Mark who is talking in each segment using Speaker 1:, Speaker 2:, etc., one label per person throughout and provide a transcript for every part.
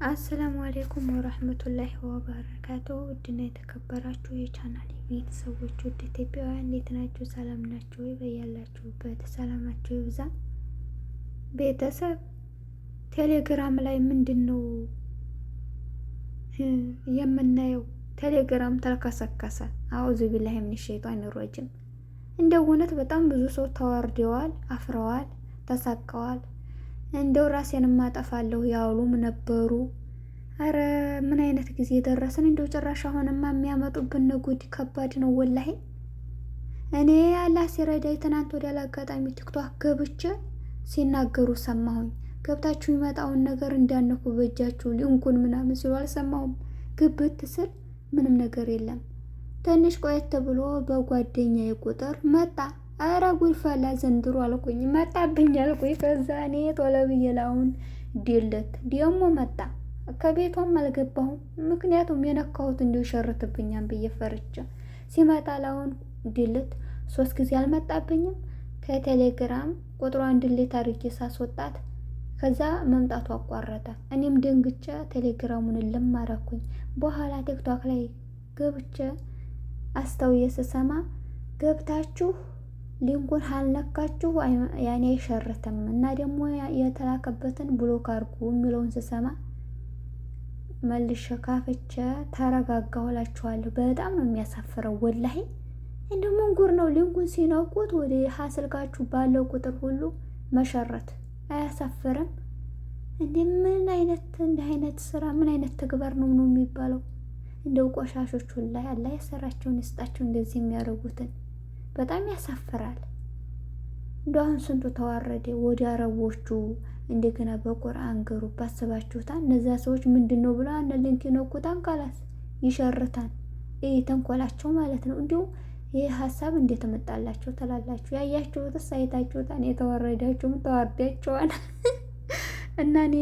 Speaker 1: አሰላሙ አሌይኩም ወረህመቱላሂ ወበረካቱ። ውድና የተከበራችሁ የቻናል ቤተሰቦች ውድ ኢትዮጵያውያን እንዴት ናችሁ? ሰላም ናችሁ ወይ? በያላችሁበት ሰላማችሁ ይብዛ። ቤተሰብ ቴሌግራም ላይ ምንድን ነው የምናየው? ቴሌግራም ተልከሰከሰ። አዑዙ ቢላሂ ሚነ ሸይጧን ረጂም። እንደው እውነት በጣም ብዙ ሰው ተዋርደዋል፣ አፍረዋል፣ ተሳቀዋል። እንደው ራሴን ማጠፋለሁ ያሉም ነበሩ። አረ ምን አይነት ጊዜ ደረስን? እንደው ጭራሽ አሁንማ የሚያመጡብን ጉድ ከባድ ነው ወላሂ። እኔ አላህ ሲረዳኝ ትናንት ወዲያ አጋጣሚ ቲክቶክ ገብቼ ሲናገሩ ሰማሁኝ። ገብታችሁ የሚመጣውን ነገር እንዳነኩ በእጃችሁ ሊንኩን ምናምን ሲሉ አልሰማሁም። ግብት ስል ምንም ነገር የለም። ትንሽ ቆየት ብሎ በጓደኛዬ ቁጥር መጣ። አረ ጉድ ፈላ ዘንድሮ አልኩኝ። መጣብኝ አልኩኝ። ከዛ እኔ ቶሎ ብዬ ላሁን ዲለት ደግሞ መጣ። ከቤቷም አልገባሁም። ምክንያቱም የነካሁት እንዲሁ ሸርትብኛም ብዬ ፈርቼ ሲመጣ ላሁን ዲለት 3 ጊዜ አልመጣብኝም። ከቴሌግራም ቁጥሯን ድሌት አድርጌ ሳስወጣት ከዛ መምጣቱ አቋረጠ። እኔም ደንግጬ ቴሌግራሙን ልማረኩኝ። በኋላ ቲክቶክ ላይ ገብቼ አስተውዬ ስሰማ ገብታችሁ ሊንኩን አልነካችሁ ያኔ አይሸርትም እና ደግሞ የተላከበትን ብሎክ አድርጉ የሚለውን ስሰማ መልሼ ካፍቼ ተረጋጋሁ እላችኋለሁ። በጣም ነው የሚያሳፍረው ወላሂ። እንደው ምን ጉር ነው ሊንኩን ሲነኩት ወደ ስልካችሁ ባለው ቁጥር ሁሉ መሸረት አያሳፍርም? እንደ አይነት ስራ ምን አይነት ተግባር ነው የሚባለው? እንደው ቆሻሾች ላይ አላህ የሰራቸውን ይስጣቸው እንደዚህ የሚያደርጉትን። በጣም ያሳፍራል። እንደው አሁን ስንቱ ተዋረደ ወደ አረቦቹ እንደገና በቁርአን ገሩብ አስባችሁታል። እነዛ ሰዎች ምንድነው ብለው አንድ ሊንክ ይነኩታን ካላስ ይሸርታል። ይሄ ተንኮላቸው ማለት ነው። እንዲሁ ይሄ ሀሳብ እንዴት መጣላቸው ትላላችሁ? ያያችሁትስ አይታችሁታል። የተዋረዳችሁም ተዋርዳችኋል። እና እኔ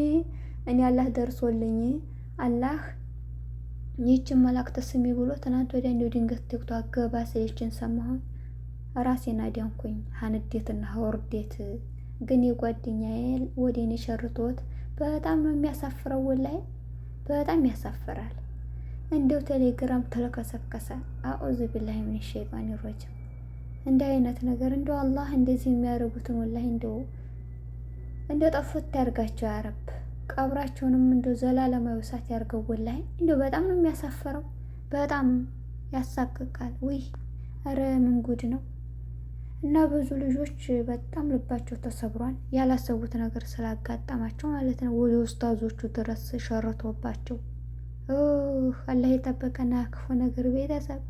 Speaker 1: አላህ ደርሶልኝ አላህ ይህችን መላእክት ስሚ ብሎ ትናንት ወዲያ እንደው ድንገት ቲክቶክ ገባ ስለችን ሰማሁኝ። ራሴን አዳንኩኝ ሀንዴትና ሀወርዴት። ግን የጓደኛዬ ወደ እኔ ሸርቶት በጣም ነው የሚያሳፍረው ወላሂ በጣም ያሳፍራል። እንደው ቴሌግራም ተለከሰከሰ። አዑዙ ቢላሂ ሚነ ሸይጣን ረጂም። እንደ አይነት ነገር እንደው አላህ እንደዚህ የሚያደርጉትን ወላሂ እንደው ጠፉት ያርጋቸው ያ ረብ። ቀብራቸውንም እንደው ዘላለማዊ እሳት ያርገው ወላሂ። እንደው በጣም ነው የሚያሳፍረው። በጣም ያሳቅቃል። ውይ አረ ምን ጉድ ነው! እና ብዙ ልጆች በጣም ልባቸው ተሰብሯል። ያላሰቡት ነገር ስላጋጠማቸው ማለት ነው። ወደ ኡስታዞቹ ድረስ ሸርቶባቸው። አላህ የጠበቀና ክፉ ነገር ቤተሰብ